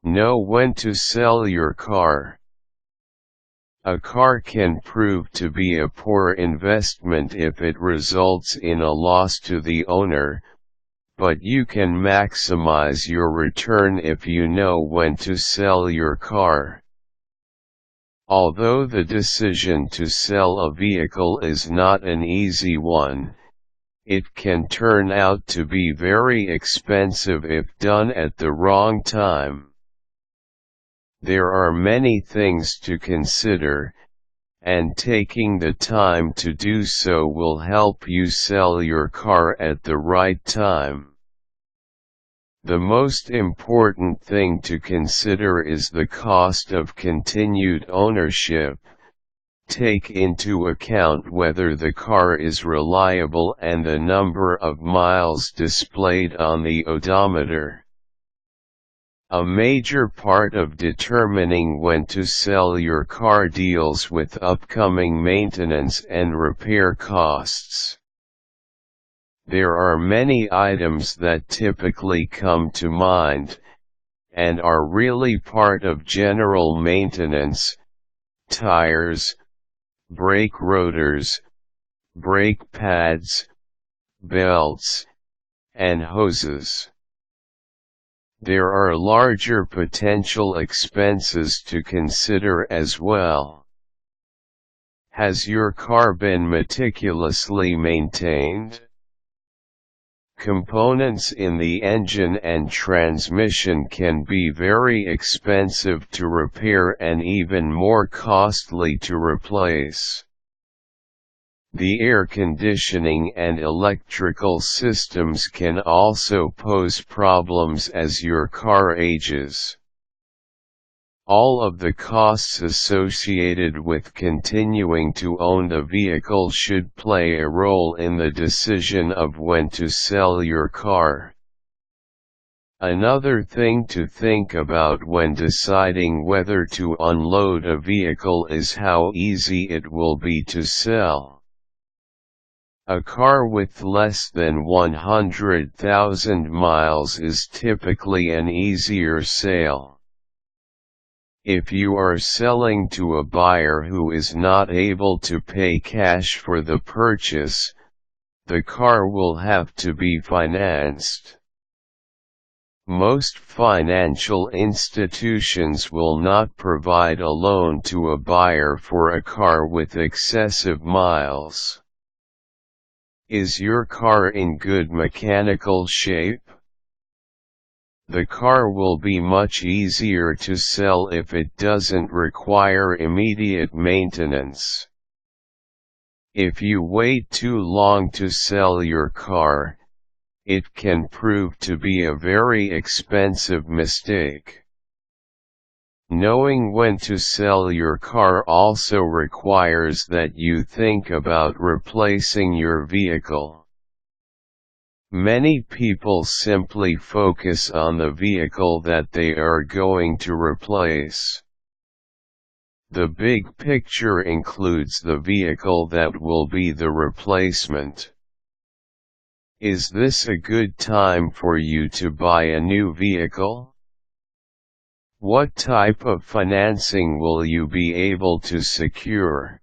Know when to sell your car. A car can prove to be a poor investment if it results in a loss to the owner, but you can maximize your return if you know when to sell your car. Although the decision to sell a vehicle is not an easy one, it can turn out to be very expensive if done at the wrong time. There are many things to consider, and taking the time to do so will help you sell your car at the right time. The most important thing to consider is the cost of continued ownership. Take into account whether the car is reliable and the number of miles displayed on the odometer. A major part of determining when to sell your car deals with upcoming maintenance and repair costs. There are many items that typically come to mind, and are really part of general maintenance: tires, brake rotors, brake pads, belts, and hoses. There are larger potential expenses to consider as well. Has your car been meticulously maintained? Components in the engine and transmission can be very expensive to repair and even more costly to replace. The air conditioning and electrical systems can also pose problems as your car ages. All of the costs associated with continuing to own the vehicle should play a role in the decision of when to sell your car. Another thing to think about when deciding whether to unload a vehicle is how easy it will be to sell. A car with less than 100,000 miles is typically an easier sale. If you are selling to a buyer who is not able to pay cash for the purchase, the car will have to be financed. Most financial institutions will not provide a loan to a buyer for a car with excessive miles. Is your car in good mechanical shape? The car will be much easier to sell if it doesn't require immediate maintenance. If you wait too long to sell your car, it can prove to be a very expensive mistake. Knowing when to sell your car also requires that you think about replacing your vehicle. Many people simply focus on the vehicle that they are going to replace. The big picture includes the vehicle that will be the replacement. Is this a good time for you to buy a new vehicle? What type of financing will you be able to secure?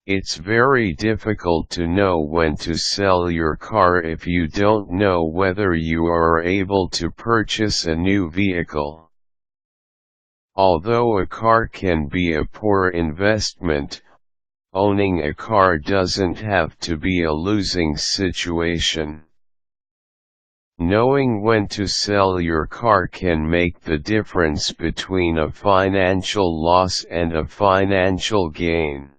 It's very difficult to know when to sell your car if you don't know whether you are able to purchase a new vehicle. Although a car can be a poor investment, owning a car doesn't have to be a losing situation. Knowing when to sell your car can make the difference between a financial loss and a financial gain.